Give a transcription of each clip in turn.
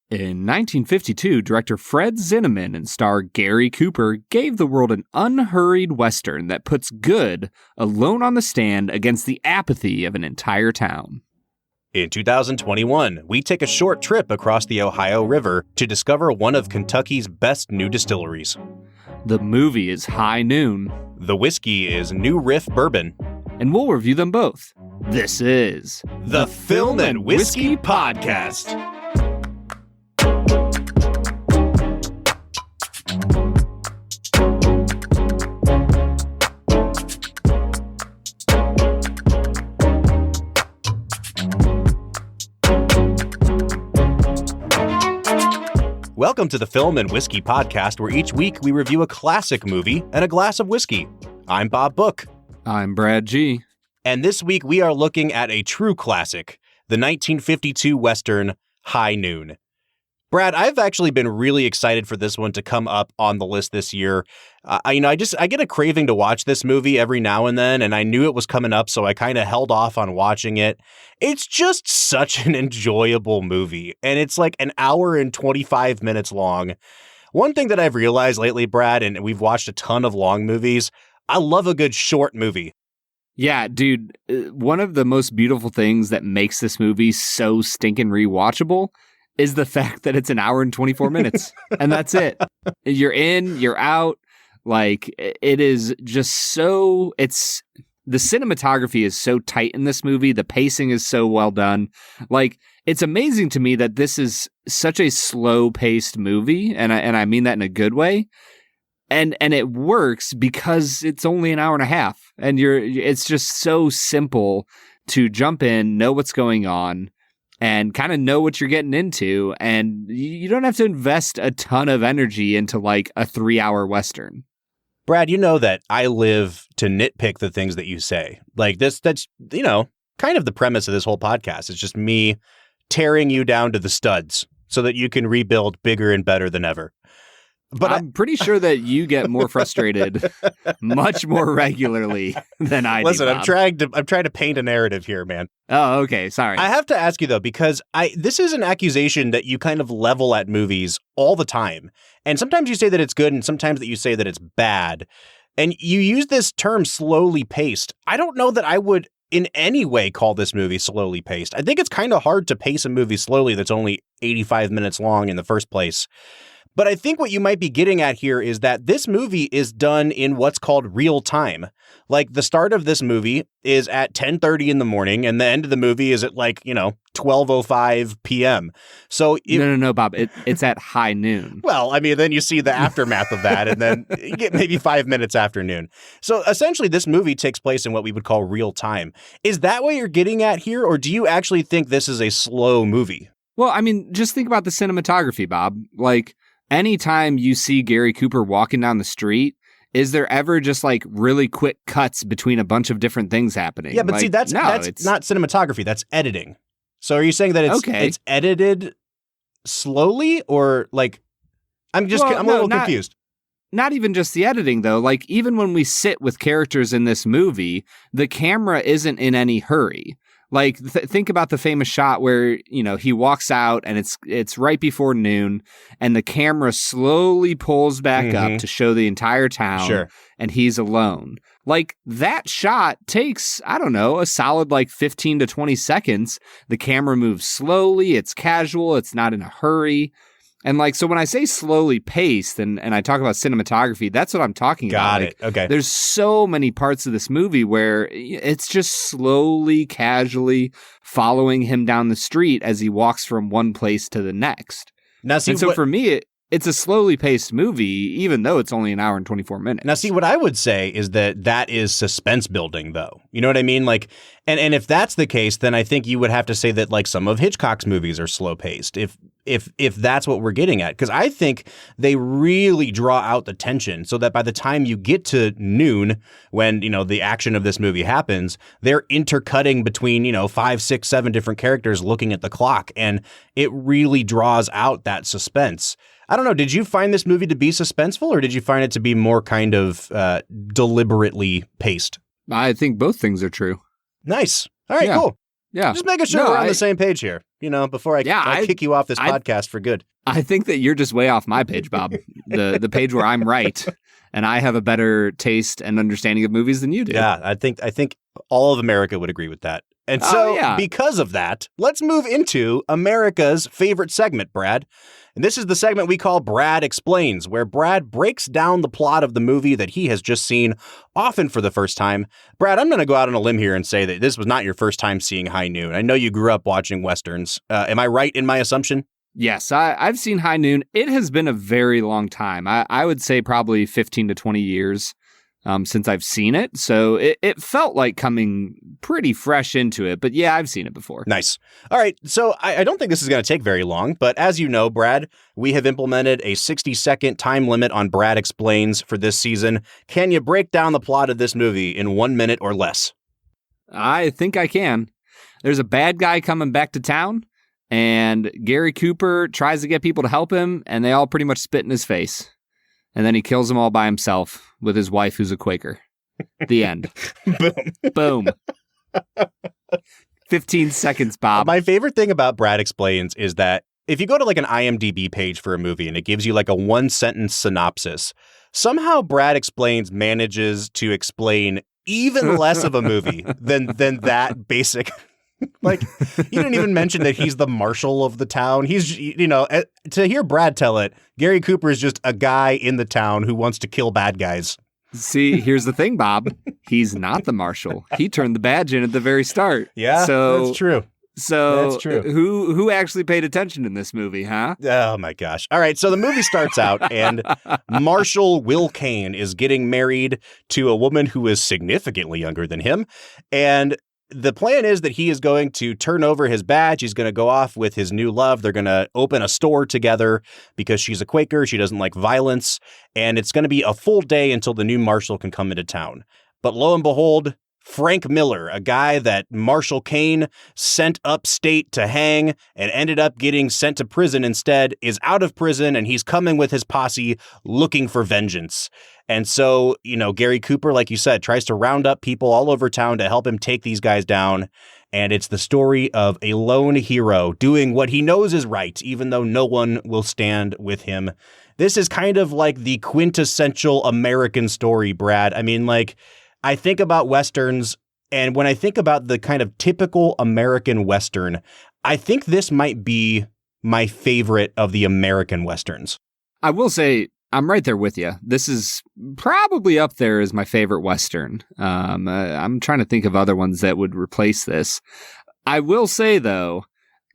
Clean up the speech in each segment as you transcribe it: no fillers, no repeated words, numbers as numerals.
In 1952, director Fred Zinneman and star Gary Cooper gave the world an unhurried Western that puts good alone on the stand against the apathy of an entire town. In 2021, we take a short trip across the Ohio River to discover one of Kentucky's best new distilleries. The movie is High Noon. The whiskey is New Riff Bourbon. And we'll review them both. This is the Film and Whiskey Podcast. Welcome to the Film and Whiskey Podcast, where each week we review a classic movie and a glass of whiskey. I'm Bob Book. I'm Brad G. And this week we are looking at a true classic, the 1952 Western, High Noon. Brad, I've actually been really excited for this one to come up on the list this year. I get a craving to watch this movie every now and then, and I knew it was coming up, so I kind of held off on watching it. It's just such an enjoyable movie, and it's like an hour and 25 minutes long. One thing that I've realized lately, Brad, and we've watched a ton of long movies, I love a good short movie. Yeah, dude, one of the most beautiful things that makes this movie so stinking rewatchable is the fact that it's an hour and 24 minutes, and that's it. You're in, you're out. Like, it is just so, the cinematography is so tight in this movie. The pacing is so well done. Like, it's amazing to me that this is such a slow-paced movie, and I mean that in a good way. And it works because it's only an hour and a half, and it's just so simple to jump in, know what's going on, and kind of know what you're getting into, and you don't have to invest a ton of energy into like a 3-hour Western. Brad, you know that I live to nitpick the things that you say. Like that's kind of the premise of this whole podcast. It's just me tearing you down to the studs so that you can rebuild bigger and better than ever. But I'm pretty sure that you get more frustrated much more regularly than I do. Listen, I'm trying to paint a narrative here, man. Oh, okay. Sorry. I have to ask you though, because this is an accusation that you kind of level at movies all the time. And sometimes you say that it's good and sometimes that you say that it's bad. And you use this term slowly paced. I don't know that I would in any way call this movie slowly paced. I think it's kind of hard to pace a movie slowly that's only 85 minutes long in the first place. But I think what you might be getting at here is that this movie is done in what's called real time. Like the start of this movie is at 10:30 in the morning and the end of the movie is at 12:05 p.m. So No, Bob. It's at high noon. Well, I mean, then you see the aftermath of that and then you get maybe 5 minutes after noon. So essentially this movie takes place in what we would call real time. Is that what you're getting at here, or do you actually think this is a slow movie? Well, I mean, just think about the cinematography, Bob. Like, anytime you see Gary Cooper walking down the street, is there ever just like really quick cuts between a bunch of different things happening? Yeah, but see, that's not cinematography. That's editing. So are you saying that it's edited slowly, or like I'm a little confused. Not even just the editing, though. Like, even when we sit with characters in this movie, the camera isn't in any hurry. Like, think about the famous shot where, he walks out and it's right before noon and the camera slowly pulls back up to show the entire town. Sure. And he's alone. Like, that shot takes, I don't know, a solid 15 to 20 seconds. The camera moves slowly. It's casual. It's not in a hurry. And so when I say slowly paced and I talk about cinematography, that's what I'm talking about. Got it. Okay. There's so many parts of this movie where it's just slowly, casually following him down the street as he walks from one place to the next. Now, see, for me, it's a slowly paced movie, even though it's only an hour and 24 minutes. Now, see, what I would say is that is suspense building, though. You know what I mean? And if that's the case, then I think you would have to say that some of Hitchcock's movies are slow paced. If that's what we're getting at, because I think they really draw out the tension so that by the time you get to noon, when the action of this movie happens, they're intercutting between 5, 6, 7 different characters looking at the clock, and it really draws out that suspense. I don't know. Did you find this movie to be suspenseful, or did you find it to be more kind of deliberately paced? I think both things are true. Nice. All right, cool. Yeah. Just making sure we're on the same page here, before I kick you off this podcast for good. I think that you're just way off my page, Bob. the page where I'm right, and I have a better taste and understanding of movies than you do. Yeah, I think all of America would agree with that. And so, because of that, let's move into America's favorite segment, Brad. And this is the segment we call Brad Explains, where Brad breaks down the plot of the movie that he has just seen, often for the first time. Brad, I'm going to go out on a limb here and say that this was not your first time seeing High Noon. I know you grew up watching Westerns. Am I right in my assumption? Yes, I've seen High Noon. It has been a very long time. I would say probably 15 to 20 years since I've seen it. So it felt like coming pretty fresh into it. But yeah, I've seen it before. Nice. All right. So I don't think this is going to take very long. But as you know, Brad, we have implemented a 60-second time limit on Brad Explains for this season. Can you break down the plot of this movie in 1 minute or less? I think I can. There's a bad guy coming back to town, and Gary Cooper tries to get people to help him, and they all pretty much spit in his face. And then he kills them all by himself with his wife, who's a Quaker. The end. Boom. 15 seconds, Bob. My favorite thing about Brad Explains is that if you go to like an IMDb page for a movie and it gives you like a 1-sentence synopsis, somehow Brad Explains manages to explain even less of a movie than that basic. Like, you didn't even mention that he's the marshal of the town. He's, to hear Brad tell it, Gary Cooper is just a guy in the town who wants to kill bad guys. See, here's the thing, Bob. He's not the marshal. He turned the badge in at the very start. Yeah, that's true. So that's true. Who actually paid attention in this movie, huh? Oh, my gosh. All right, so the movie starts out, and Marshal Will Kane is getting married to a woman who is significantly younger than him, and the plan is that he is going to turn over his badge. He's going to go off with his new love. They're going to open a store together because she's a Quaker. She doesn't like violence. And it's going to be a full day until the new marshal can come into town. But lo and behold, Frank Miller, a guy that Marshal Kane sent upstate to hang and ended up getting sent to prison instead, is out of prison, and he's coming with his posse looking for vengeance. And so, Gary Cooper, like you said, tries to round up people all over town to help him take these guys down. And it's the story of a lone hero doing what he knows is right, even though no one will stand with him. This is kind of like the quintessential American story, Brad. I mean, I think about Westerns, and when I think about the kind of typical American Western, I think this might be my favorite of the American Westerns. I will say, I'm right there with you. This is probably up there as my favorite Western. I'm trying to think of other ones that would replace this. I will say, though,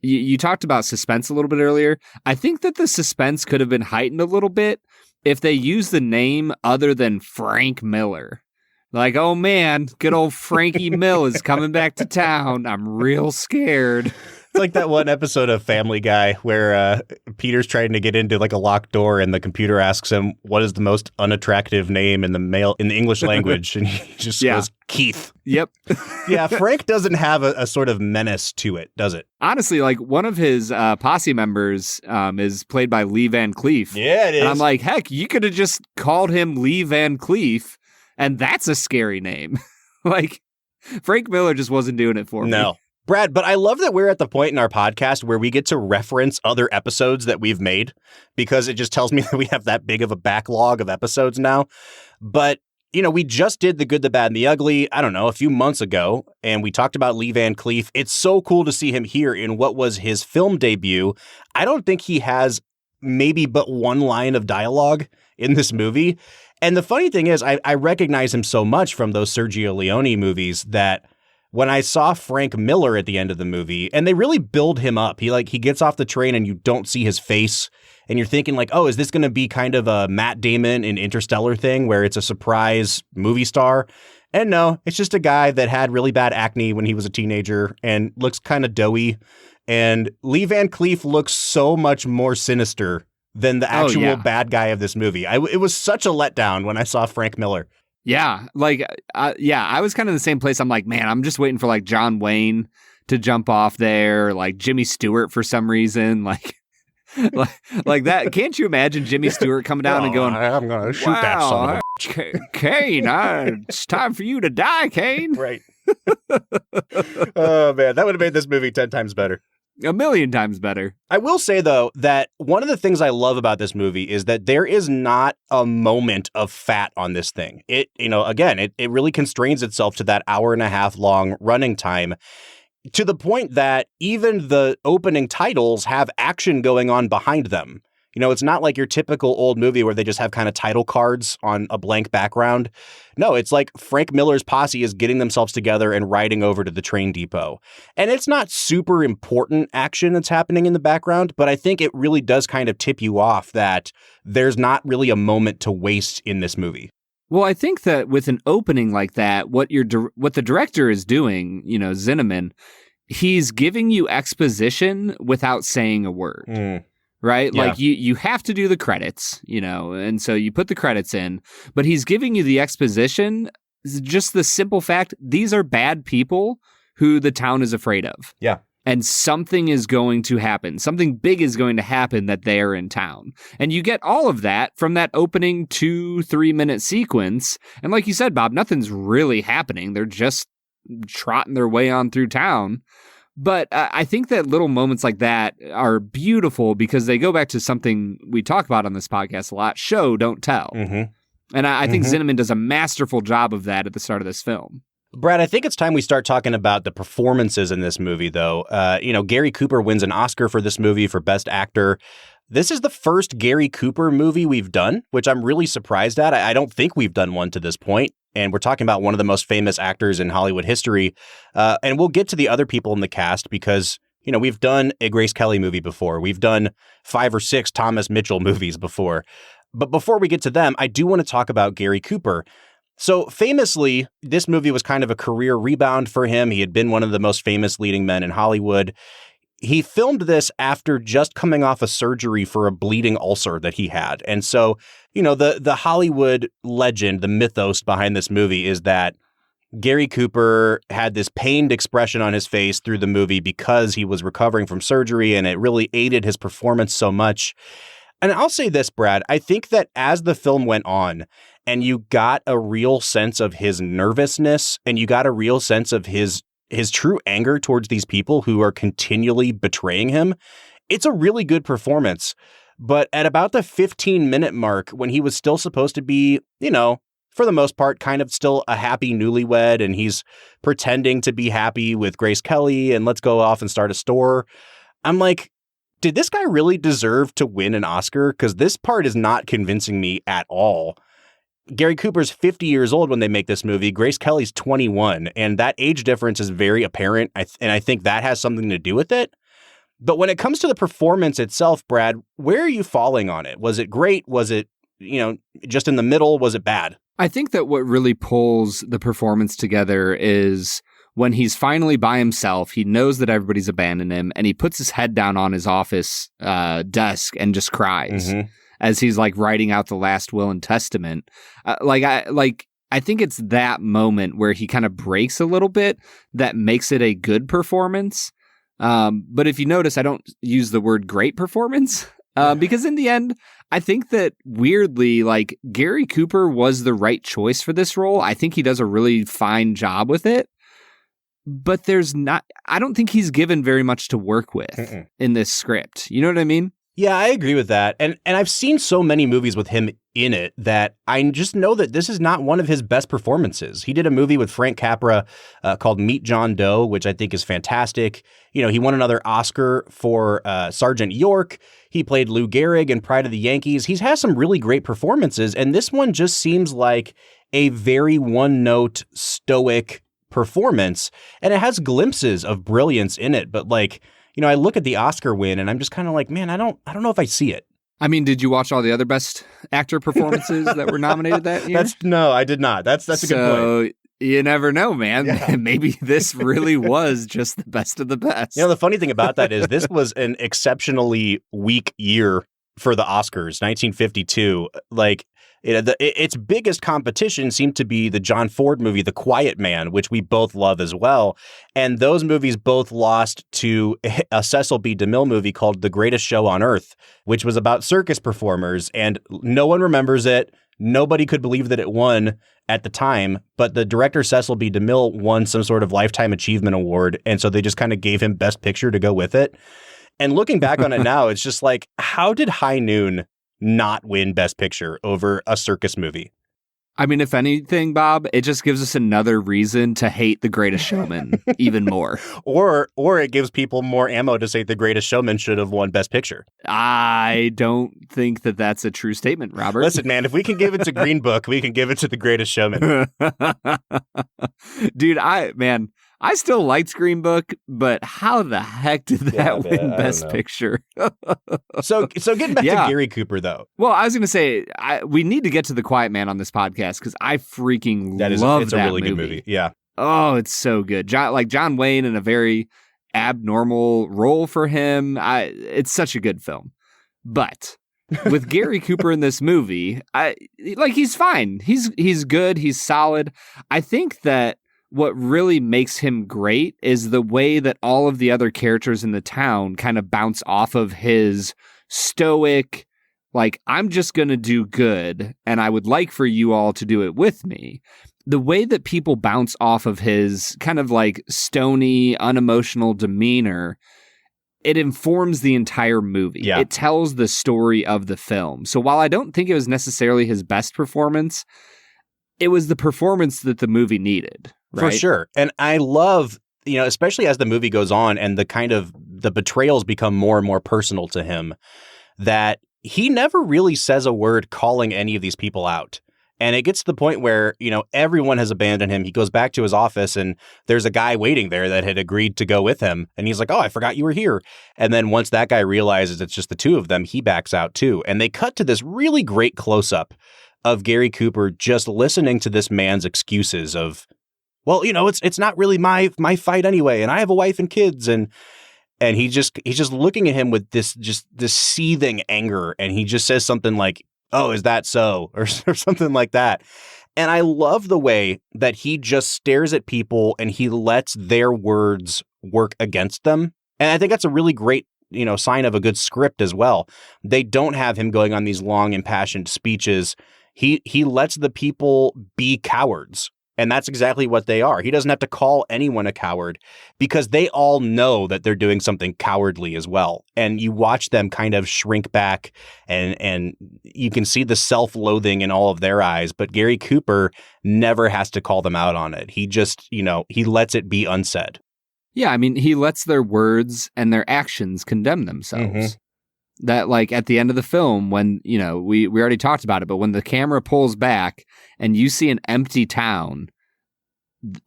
you talked about suspense a little bit earlier. I think that the suspense could have been heightened a little bit if they used the name other than Frank Miller. Like, oh man, good old Frankie Mill is coming back to town. I'm real scared. It's like that one episode of Family Guy where Peter's trying to get into like a locked door and the computer asks him, what is the most unattractive name in the English language? And he just goes, Keith. Yep. Yeah, Frank doesn't have a sort of menace to it, does it? Honestly, like one of his posse members is played by Lee Van Cleef. Yeah, it is. And I'm like, heck, you could have just called him Lee Van Cleef. And that's a scary name. Like, Frank Miller just wasn't doing it for me. No. Brad, but I love that we're at the point in our podcast where we get to reference other episodes that we've made, because it just tells me that we have that big of a backlog of episodes now. But, we just did The Good, the Bad, and the Ugly, I don't know, a few months ago, and we talked about Lee Van Cleef. It's so cool to see him here in what was his film debut. I don't think he has maybe but one line of dialogue in this movie. And the funny thing is, I recognize him so much from those Sergio Leone movies that when I saw Frank Miller at the end of the movie, and they really build him up, he gets off the train and you don't see his face, and you're thinking like, oh, is this going to be kind of a Matt Damon in Interstellar thing where it's a surprise movie star? And no, it's just a guy that had really bad acne when he was a teenager and looks kind of doughy. And Lee Van Cleef looks so much more sinister than the actual bad guy of this movie. It was such a letdown when I saw Frank Miller. Yeah, I was kind of in the same place. I'm like, man, I'm just waiting for like John Wayne to jump off there, like Jimmy Stewart for some reason, like that. Can't you imagine Jimmy Stewart coming down and going, I'm going to shoot that son of a Kane, it's time for you to die, Kane. Right. Oh, man, that would have made this movie 10 times better. 1,000,000 times better. I will say, though, that one of the things I love about this movie is that there is not a moment of fat on this thing. It really constrains itself to that hour and a half long running time, to the point that even the opening titles have action going on behind them. It's not like your typical old movie where they just have kind of title cards on a blank background. No, it's like Frank Miller's posse is getting themselves together and riding over to the train depot. And it's not super important action that's happening in the background, but I think it really does kind of tip you off that there's not really a moment to waste in this movie. Well, I think that with an opening like that, what the director is doing, Zinneman, he's giving you exposition without saying a word. Right? Yeah. Like you have to do the credits, and so you put the credits in, but he's giving you the exposition, just the simple fact, these are bad people who the town is afraid of. Yeah. And something is going to happen. Something big is going to happen that they are in town. And you get all of that from that opening 2-3 minute sequence. And like you said, Bob, nothing's really happening. They're just trotting their way on through town. But I think that little moments like that are beautiful because they go back to something we talk about on this podcast a lot, show, don't tell. Mm-hmm. And I think Zinneman does a masterful job of that at the start of this film. Brad, I think it's time we start talking about the performances in this movie, though. Gary Cooper wins an Oscar for this movie for Best Actor. This is the first Gary Cooper movie we've done, which I'm really surprised at. I don't think we've done one to this point. And we're talking about one of the most famous actors in Hollywood history. And we'll get to the other people in the cast because, we've done a Grace Kelly movie before. We've done 5 or 6 Thomas Mitchell movies before. But before we get to them, I do want to talk about Gary Cooper. So famously, this movie was kind of a career rebound for him. He had been one of the most famous leading men in Hollywood. He filmed this after just coming off a surgery for a bleeding ulcer that he had. And so, the Hollywood legend, the mythos behind this movie is that Gary Cooper had this pained expression on his face through the movie because he was recovering from surgery, and it really aided his performance so much. And I'll say this, Brad, I think that as the film went on and you got a real sense of his nervousness and you got a real sense of his true anger towards these people who are continually betraying him, it's a really good performance. But at about the 15-minute mark, when he was still supposed to be, for the most part, kind of still a happy newlywed, and he's pretending to be happy with Grace Kelly and let's go off and start a store, I'm like, did this guy really deserve to win an Oscar? Because this part is not convincing me at all. Gary Cooper's 50 years old when they make this movie. Grace Kelly's 21, and that age difference is very apparent, and I think that has something to do with it. But when it comes to the performance itself, Brad, where are you falling on it? Was it great? Was it, just in the middle? Was it bad? I think that what really pulls the performance together is when he's finally by himself, he knows that everybody's abandoned him, and he puts his head down on his office desk and just cries. As he's like writing out the last will and testament. I think it's that moment where he kind of breaks a little bit that makes it a good performance. But if you notice, I don't use the word great performance because in the end, I think that weirdly, like Gary Cooper was the right choice for this role. I think he does a really fine job with it. But I don't think he's given very much to work with in this script. You know what I mean? Yeah, I agree with that. And I've seen so many movies with him in it that I just know that this is not one of his best performances. He did a movie with Frank Capra called Meet John Doe, which I think is fantastic. He won another Oscar for Sergeant York. He played Lou Gehrig in Pride of the Yankees. He's had some really great performances, and this one just seems like a very one-note, stoic performance. And it has glimpses of brilliance in it, but I look at the Oscar win and I'm just kind of like, man, I don't know if I see it. I mean, did you watch all the other best actor performances that were nominated that year? No, I did not. That's a good point. You never know, man. Yeah. Maybe this really was just the best of the best. The funny thing about that is this was an exceptionally weak year for the Oscars, 1952. Its biggest competition seemed to be the John Ford movie, The Quiet Man, which we both love as well. And those movies both lost to a Cecil B. DeMille movie called The Greatest Show on Earth, which was about circus performers. And no one remembers it. Nobody could believe that it won at the time, but the director Cecil B. DeMille won some sort of Lifetime Achievement Award, and so they just kind of gave him Best Picture to go with it. And looking back on it now, it's just like, how did High Noon not win Best Picture over a circus movie? I mean, if anything, Bob, it just gives us another reason to hate The Greatest Showman even more. Or it gives people more ammo to say The Greatest Showman should have won Best Picture. I don't think that that's a true statement, Robert. Listen, man, if we can give it to Green Book, we can give it to The Greatest Showman. Dude, I still liked Green Book, but how the heck did that win Best Picture? So getting back to Gary Cooper, though. Well, I was going to say, we need to get to The Quiet Man on this podcast because I freaking love that. It's a really good movie. Yeah. Oh, it's so good. John Wayne in a very abnormal role for him. It's such a good film. But with Gary Cooper in this movie, he's fine. He's good. He's solid. I think that what really makes him great is the way that all of the other characters in the town kind of bounce off of his stoic, like, I'm just going to do good, and I would like for you all to do it with me. The way that people bounce off of his kind of like stony, unemotional demeanor, it informs the entire movie. Yeah. It tells the story of the film. So while I don't think it was necessarily his best performance, it was the performance that the movie needed. Right? For sure. And I love, especially as the movie goes on and the betrayals become more and more personal to him, that he never really says a word calling any of these people out. And it gets to the point where, everyone has abandoned him. He goes back to his office and there's a guy waiting there that had agreed to go with him. And he's like, oh, I forgot you were here. And then once that guy realizes it's just the two of them, he backs out too. And they cut to this really great close-up of Gary Cooper just listening to this man's excuses of, well, it's not really my fight anyway, and I have a wife and kids, and he's just looking at him with this seething anger, and he just says something like, "Oh, is that so?" or something like that. And I love the way that he just stares at people and he lets their words work against them. And I think that's a really great, sign of a good script as well. They don't have him going on these long, impassioned speeches. He lets the people be cowards. And that's exactly what they are. He doesn't have to call anyone a coward because they all know that they're doing something cowardly as well. And you watch them kind of shrink back and you can see the self-loathing in all of their eyes. But Gary Cooper never has to call them out on it. He just, he lets it be unsaid. Yeah, I mean, he lets their words and their actions condemn themselves. Mm-hmm. That, like, at the end of the film, when, we already talked about it, but when the camera pulls back and you see an empty town,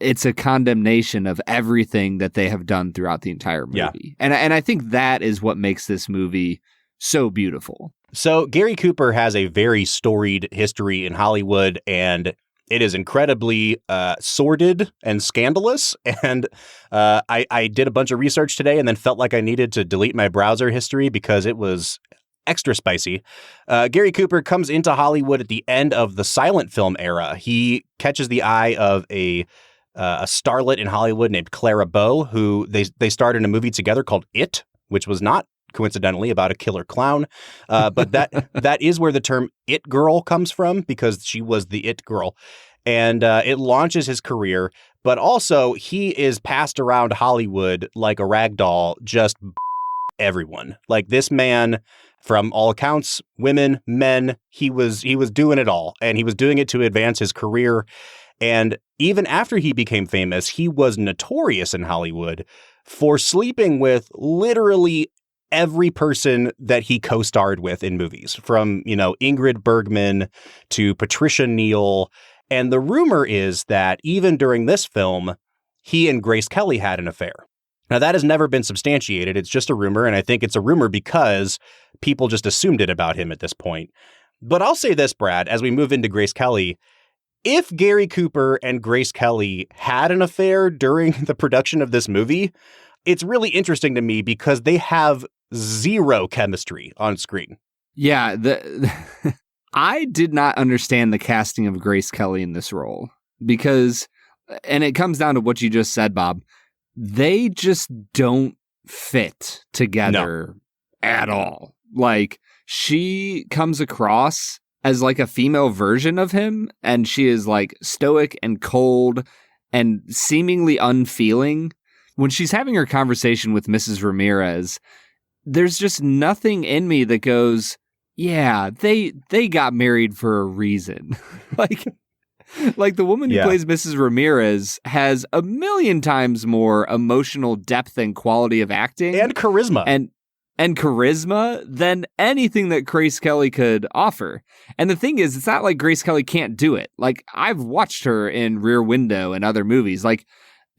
it's a condemnation of everything that they have done throughout the entire movie. Yeah. And I think that is what makes this movie so beautiful. So Gary Cooper has a very storied history in Hollywood, and it is incredibly sordid and scandalous. And I did a bunch of research today and then felt like I needed to delete my browser history because it was extra spicy. Gary Cooper comes into Hollywood at the end of the silent film era. He catches the eye of a starlet in Hollywood named Clara Bow, who they starred in a movie together called It, which was not coincidentally about a killer clown. But that is where the term It Girl comes from, because she was the It Girl. And it launches his career. But also, he is passed around Hollywood like a rag doll, just everyone. Like, this man, from all accounts, women, men, he was doing it all. And he was doing it to advance his career. And even after he became famous, he was notorious in Hollywood for sleeping with literally every person that he co-starred with in movies, from, Ingrid Bergman to Patricia Neal. And the rumor is that even during this film, he and Grace Kelly had an affair. Now, that has never been substantiated. It's just a rumor, and I think it's a rumor because people just assumed it about him at this point. But I'll say this, Brad, as we move into Grace Kelly, if Gary Cooper and Grace Kelly had an affair during the production of this movie, it's really interesting to me because they have zero chemistry on screen. Yeah, I did not understand the casting of Grace Kelly in this role because, and it comes down to what you just said, Bob, they just don't fit together at all. Like, she comes across as like a female version of him, and she is like stoic and cold and seemingly unfeeling. When she's having her conversation with Mrs. Ramirez, there's just nothing in me that goes, yeah, they got married for a reason. Like the woman who plays Mrs. Ramirez has a million times more emotional depth and quality of acting and charisma and charisma than anything that Grace Kelly could offer. And the thing is, it's not like Grace Kelly can't do it. Like, I've watched her in Rear Window and other movies. Like,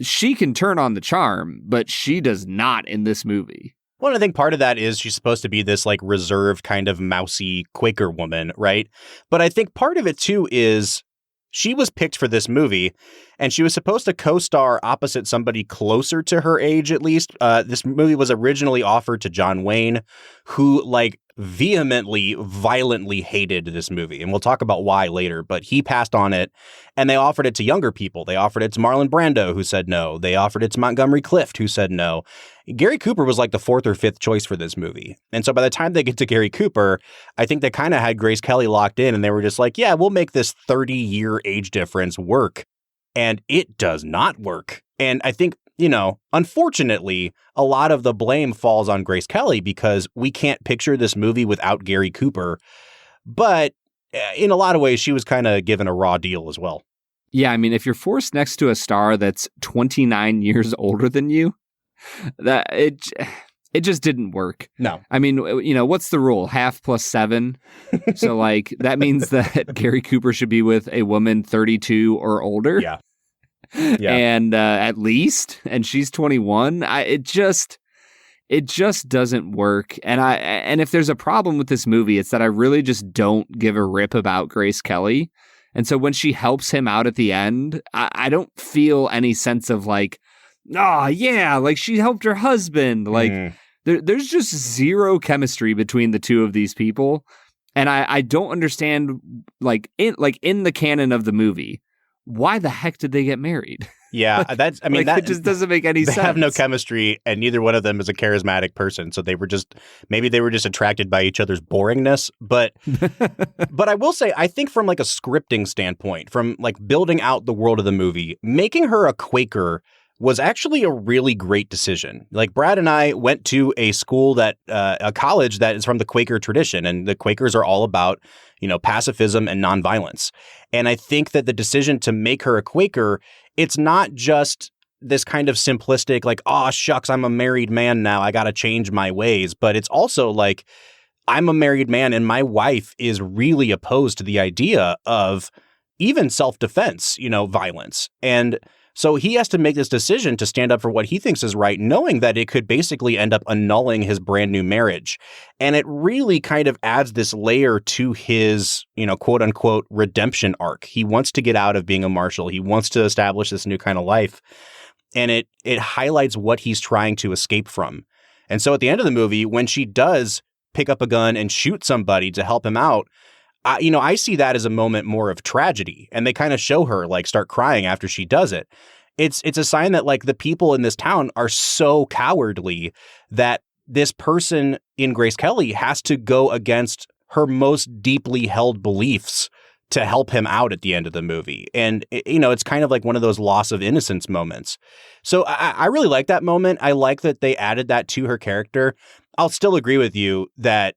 she can turn on the charm, but she does not in this movie. Well, I think part of that is she's supposed to be this like reserved kind of mousy Quaker woman, right? But I think part of it too is she was picked for this movie, and she was supposed to co-star opposite somebody closer to her age, at least. This movie was originally offered to John Wayne, who like vehemently, violently hated this movie. And we'll talk about why later, but he passed on it, and they offered it to younger people. They offered it to Marlon Brando, who said no. They offered it to Montgomery Clift, who said no. Gary Cooper was like the fourth or fifth choice for this movie. And so by the time they get to Gary Cooper, I think they kind of had Grace Kelly locked in, and they were just like, yeah, we'll make this 30-year age difference work. And it does not work. And I think, you know, unfortunately, a lot of the blame falls on Grace Kelly because we can't picture this movie without Gary Cooper. But in a lot of ways, she was kind of given a raw deal as well. Yeah, I mean, if you're forced next to a star that's 29 years older than you, that it just didn't work. No. I mean, you know, what's the rule? Half plus 7. So like that means that Gary Cooper should be with a woman 32 or older. Yeah. And at least, and she's 21. It just doesn't work. And if there's a problem with this movie, it's that I really just don't give a rip about Grace Kelly. And so when she helps him out at the end, I don't feel any sense of like, oh, yeah, like she helped her husband. Like there's just zero chemistry between the two of these people. And I don't understand, in the canon of the movie, why the heck did they get married? Yeah, that's, I mean, that it just doesn't make any sense. They have no chemistry, and neither one of them is a charismatic person. So maybe they were just attracted by each other's boringness. But I will say, I think from like a scripting standpoint, from like building out the world of the movie, making her a Quaker was actually a really great decision. Like Brad and I went to a college that is from the Quaker tradition, and the Quakers are all about, you know, pacifism and nonviolence. And I think that the decision to make her a Quaker, it's not just this kind of simplistic, like, oh, shucks, I'm a married man now, I got to change my ways. But it's also like, I'm a married man and my wife is really opposed to the idea of even self-defense, you know, violence. And so he has to make this decision to stand up for what he thinks is right, knowing that it could basically end up annulling his brand new marriage. And it really kind of adds this layer to his, you know, quote unquote, redemption arc. He wants to get out of being a marshal. He wants to establish this new kind of life. And it highlights what he's trying to escape from. And so at the end of the movie, when she does pick up a gun and shoot somebody to help him out, I see that as a moment more of tragedy, and they kind of show her like start crying after she does it. It's a sign that like the people in this town are so cowardly that this person in Grace Kelly has to go against her most deeply held beliefs to help him out at the end of the movie. And, you know, it's kind of like one of those loss of innocence moments. So I really like that moment. I like that they added that to her character. I'll still agree with you that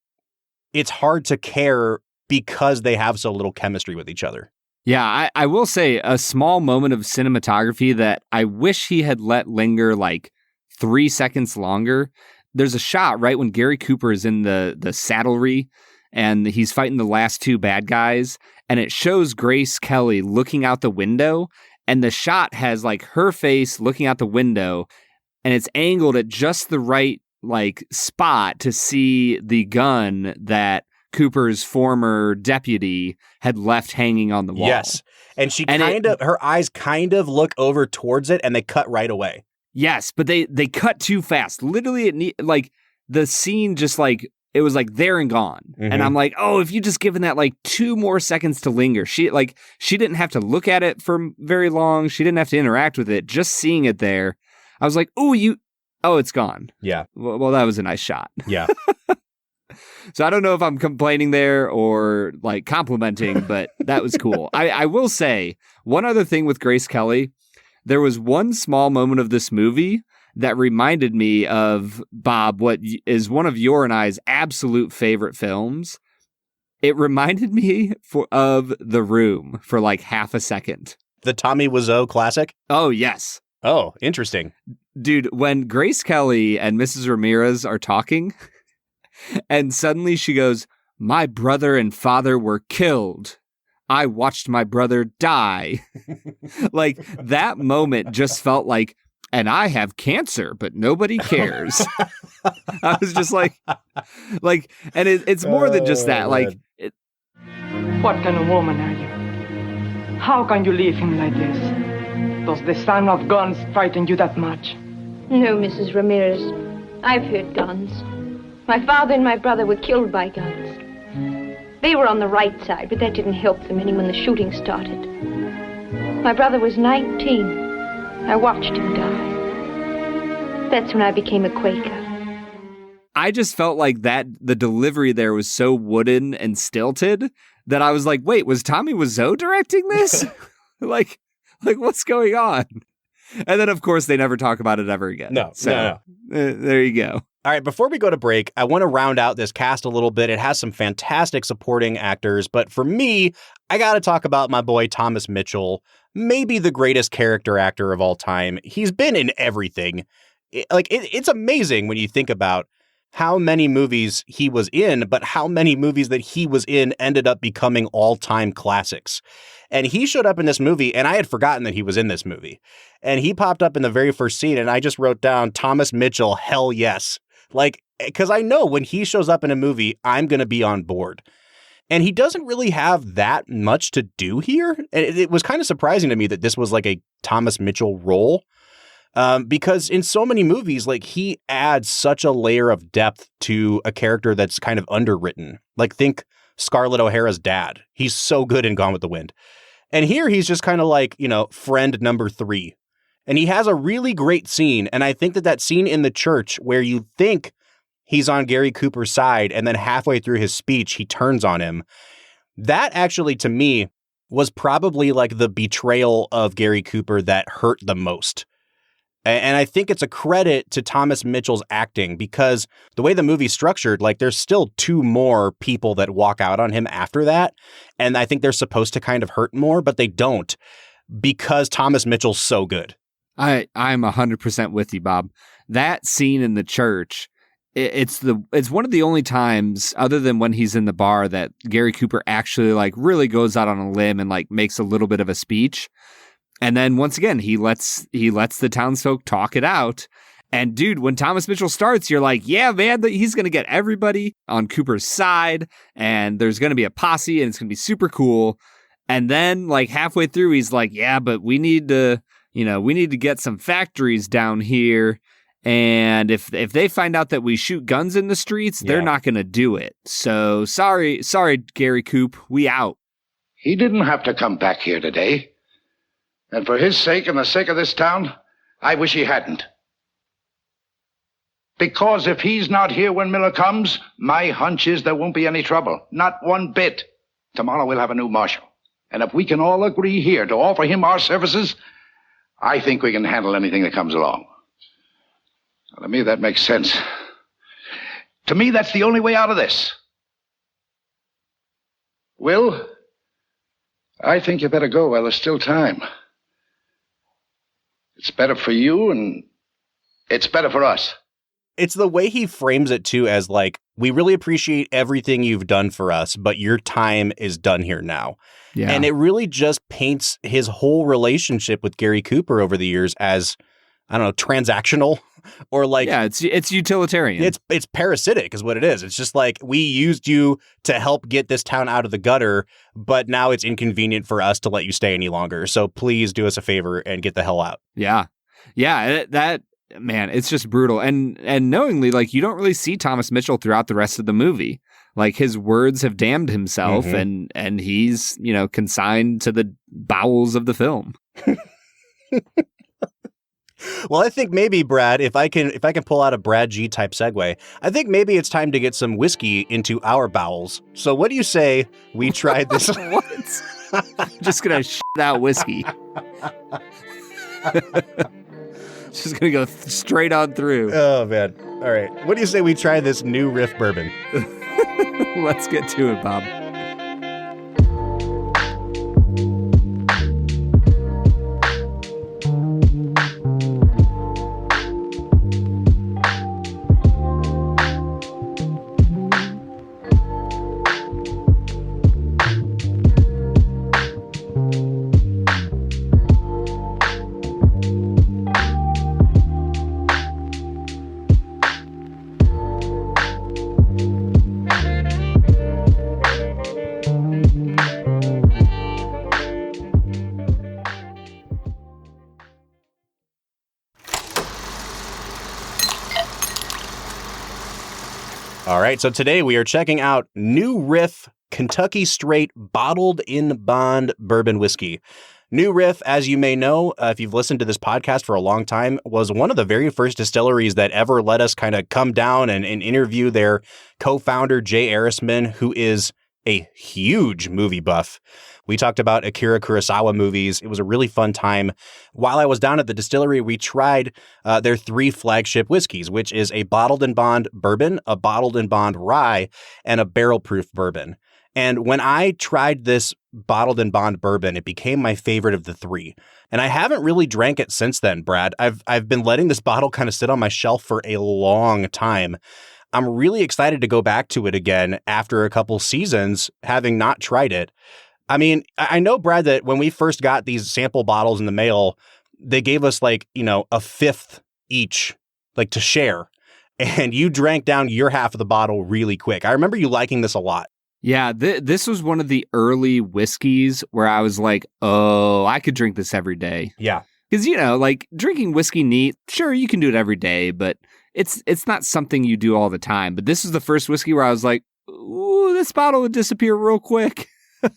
it's hard to care because they have so little chemistry with each other. Yeah, I will say a small moment of cinematography that I wish he had let linger like 3 seconds longer. There's a shot right when Gary Cooper is in the saddlery and he's fighting the last two bad guys, and it shows Grace Kelly looking out the window, and the shot has like her face looking out the window, and it's angled at just the right like spot to see the gun that Cooper's former deputy had left hanging on the wall. Yes. And her eyes kind of look over towards it, and they cut right away. Yes, but they cut too fast. Literally, the scene just like, it was like there and gone. Mm-hmm. And I'm like, oh, if you just given that like 2 more seconds to linger, she didn't have to look at it for very long. She didn't have to interact with it. Just seeing it there, I was like, oh, it's gone. Yeah. Well, that was a nice shot. Yeah. So I don't know if I'm complaining there or like complimenting, but that was cool. I will say one other thing with Grace Kelly. There was one small moment of this movie that reminded me of, Bob, what is one of your and I's absolute favorite films. It reminded me of The Room for like half a second. The Tommy Wiseau classic? Oh, yes. Oh, interesting. Dude, when Grace Kelly and Mrs. Ramirez are talking, and suddenly she goes, "My brother and father were killed. I watched my brother die." Like, that moment just felt like, and I have cancer, but nobody cares. I was just like, and it's more than just that. Like, what kind of woman are you? How can you leave him like this? Does the sound of guns frighten you that much? No, Mrs. Ramirez. I've heard guns. My father and my brother were killed by guns. They were on the right side, but that didn't help them any when the shooting started. My brother was 19. I watched him die. That's when I became a Quaker. I just felt like that the delivery there was so wooden and stilted that I was like, wait, was Tommy Wiseau directing this? like what's going on? And then, of course, they never talk about it ever again. No. There you go. All right, before we go to break, I want to round out this cast a little bit. It has some fantastic supporting actors, but for me, I got to talk about my boy Thomas Mitchell, maybe the greatest character actor of all time. He's been in everything. It's amazing when you think about how many movies he was in, but how many movies that he was in ended up becoming all-time classics. And he showed up in this movie, and I had forgotten that he was in this movie. And he popped up in the very first scene, and I just wrote down, Thomas Mitchell, hell yes. Like, because I know when he shows up in a movie, I'm going to be on board. And he doesn't really have that much to do here. And it was kind of surprising to me that this was like a Thomas Mitchell role. Because in so many movies, like, he adds such a layer of depth to a character that's kind of underwritten. Like, think Scarlett O'Hara's dad. He's so good in Gone with the Wind. And here he's just kind of like, friend number 3. And he has a really great scene. And I think that scene in the church where you think he's on Gary Cooper's side and then halfway through his speech, he turns on him. That actually, to me, was probably like the betrayal of Gary Cooper that hurt the most. And I think it's a credit to Thomas Mitchell's acting because the way the movie's structured, like, there's still 2 more people that walk out on him after that. And I think they're supposed to kind of hurt more, but they don't because Thomas Mitchell's so good. I'm 100% with you, Bob. That scene in the church, it's one of the only times other than when he's in the bar that Gary Cooper actually like really goes out on a limb and like makes a little bit of a speech. And then once again, he lets the townsfolk talk it out. And dude, when Thomas Mitchell starts, you're like, yeah, man, he's going to get everybody on Cooper's side and there's going to be a posse and it's going to be super cool. And then like halfway through, he's like, yeah, but we need to get some factories down here. And if they find out that we shoot guns in the streets, they're not going to do it. So sorry, Gary Coop, we out. He didn't have to come back here today. And for his sake and the sake of this town, I wish he hadn't. Because if he's not here when Miller comes, my hunch is there won't be any trouble. Not one bit. Tomorrow we'll have a new marshal. And if we can all agree here to offer him our services, I think we can handle anything that comes along. Now, to me, that makes sense. To me, that's the only way out of this. Will, I think you better go while there's still time. It's better for you, and it's better for us. It's the way he frames it, too, as like, we really appreciate everything you've done for us, but your time is done here now. Yeah. And it really just paints his whole relationship with Gary Cooper over the years as, I don't know, transactional or like... Yeah, it's utilitarian. It's parasitic is what it is. It's just like, we used you to help get this town out of the gutter, but now it's inconvenient for us to let you stay any longer. So please do us a favor and get the hell out. Yeah. Yeah, that... Man, it's just brutal. And knowingly, like, you don't really see Thomas Mitchell throughout the rest of the movie. Like, his words have damned himself, and he's, consigned to the bowels of the film. Well, I think maybe, Brad, if I can pull out a Brad G type segue, I think maybe it's time to get some whiskey into our bowels. So what do you say we try this? What? Just gonna shit out whiskey. Just gonna go straight on through. Oh, man. All right. What do you say we try this new Riff bourbon? Let's get to it, Bob. All right, so today we are checking out New Riff Kentucky Straight Bottled in Bond Bourbon Whiskey. New Riff, as you may know, if you've listened to this podcast for a long time, was one of the very first distilleries that ever let us kind of come down and interview their co-founder, Jay Arisman, who is a huge movie buff. We talked about Akira Kurosawa movies. It was a really fun time. While I was down at the distillery, we tried their 3 flagship whiskeys, which is a bottled in bond bourbon, a bottled in bond rye, and a barrel proof bourbon. And when I tried this bottled in bond bourbon, it became my favorite of the 3. And I haven't really drank it since then, Brad. I've been letting this bottle kind of sit on my shelf for a long time. I'm really excited to go back to it again after a couple seasons, having not tried it. I mean, I know, Brad, that when we first got these sample bottles in the mail, they gave us like, a fifth each, like to share. And you drank down your half of the bottle really quick. I remember you liking this a lot. Yeah, this was one of the early whiskeys where I was like, oh, I could drink this every day. Yeah. Because, like drinking whiskey neat, sure, you can do it every day, but it's not something you do all the time. But this is the first whiskey where I was like, ooh, this bottle would disappear real quick.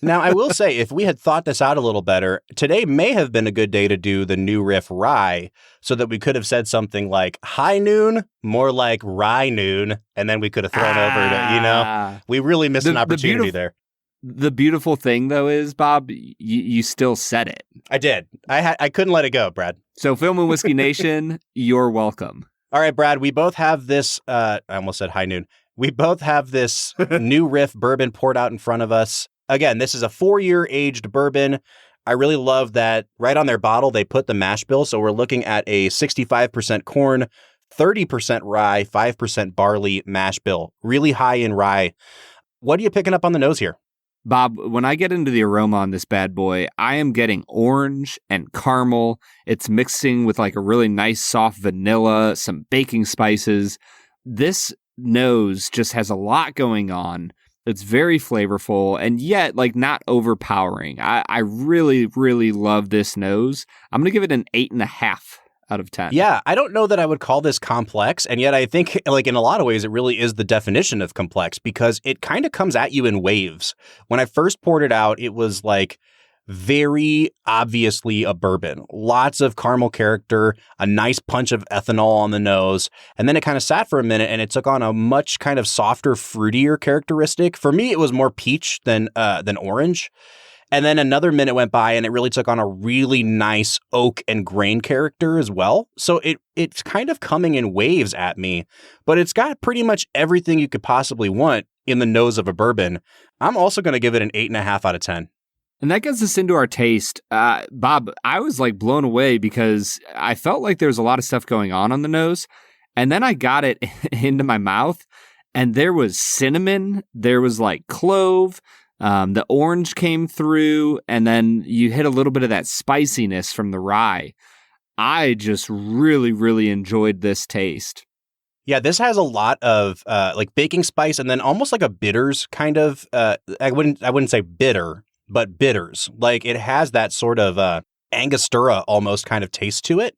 Now, I will say, if we had thought this out a little better, today may have been a good day to do the New Riff Rye, so that we could have said something like high noon, more like rye noon, and then we could have thrown over to, we really missed an opportunity there. The beautiful thing, though, is, Bob, you still said it. I did. I couldn't let it go, Brad. So, Film and Whiskey Nation, you're welcome. All right, Brad, we both have this, I almost said high noon. We both have this New Riff bourbon poured out in front of us. Again, this is a 4-year aged bourbon. I really love that right on their bottle, they put the mash bill. So we're looking at a 65% corn, 30% rye, 5% barley mash bill. Really high in rye. What are you picking up on the nose here? Bob, when I get into the aroma on this bad boy, I am getting orange and caramel. It's mixing with like a really nice soft vanilla, some baking spices. This nose just has a lot going on. It's very flavorful and yet like not overpowering. I really, really love this nose. I'm going to give it an 8.5 out of 10. Yeah, I don't know that I would call this complex. And yet I think like in a lot of ways, it really is the definition of complex because it kind of comes at you in waves. When I first poured it out, it was like very obviously a bourbon. Lots of caramel character, a nice punch of ethanol on the nose. And then it kind of sat for a minute and it took on a much kind of softer, fruitier characteristic. For me, it was more peach than orange. And then another minute went by and it really took on a really nice oak and grain character as well. So it's kind of coming in waves at me, but it's got pretty much everything you could possibly want in the nose of a bourbon. I'm also going to give it an 8.5 out of 10. And that gets us into our taste. Bob, I was like blown away because I felt like there was a lot of stuff going on the nose. And then I got it into my mouth and there was cinnamon, there was like clove, the orange came through, and then you hit a little bit of that spiciness from the rye. I just really, really enjoyed this taste. Yeah, this has a lot of like baking spice and then almost like a bitters kind of, I wouldn't say bitter, but bitters. Like it has that sort of Angostura almost kind of taste to it,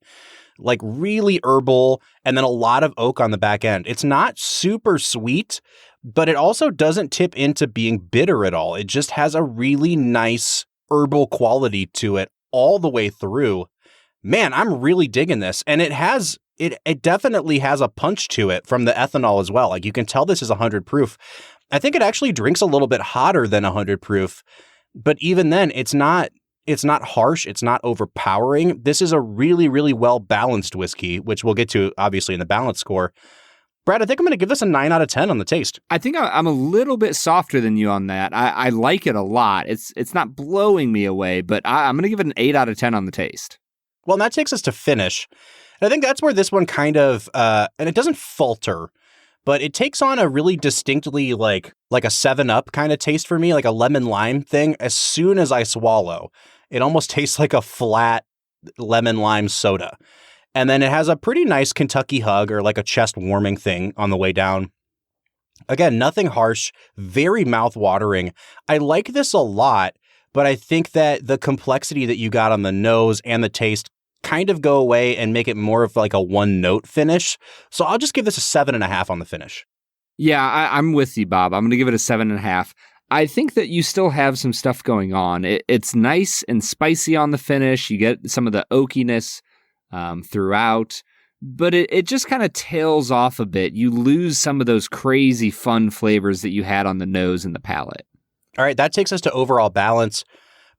like really herbal, and then a lot of oak on the back end. It's not super sweet, but it also doesn't tip into being bitter at all. It just has a really nice herbal quality to it all the way through. Man, I'm really digging this. And it definitely has a punch to it from the ethanol as well. Like you can tell this is 100 proof. I think it actually drinks a little bit hotter than 100 proof, but even then it's not harsh. It's not overpowering. This is a really, really well-balanced whiskey, which we'll get to obviously in the balance score. Brad, I think I'm going to give this a 9 out of 10 on the taste. I think I'm a little bit softer than you on that. I like it a lot. It's not blowing me away, but I'm going to give it an 8 out of 10 on the taste. Well, and that takes us to finish. And I think that's where this one kind of, and it doesn't falter, but it takes on a really distinctly like a 7-Up kind of taste for me, like a lemon lime thing. As soon as I swallow, it almost tastes like a flat lemon lime soda. And then it has a pretty nice Kentucky hug or like a chest warming thing on the way down. Again, nothing harsh, very mouth-watering. I like this a lot, but I think that the complexity that you got on the nose and the taste kind of go away and make it more of like a one-note finish. So I'll just give this a 7.5 on the finish. Yeah, I'm with you, Bob. I'm going to give it a 7.5. I think that you still have some stuff going on. It's nice and spicy on the finish. You get some of the oakiness throughout, but it just kind of tails off a bit. You lose some of those crazy fun flavors that you had on the nose and the palate. All right, that takes us to overall balance.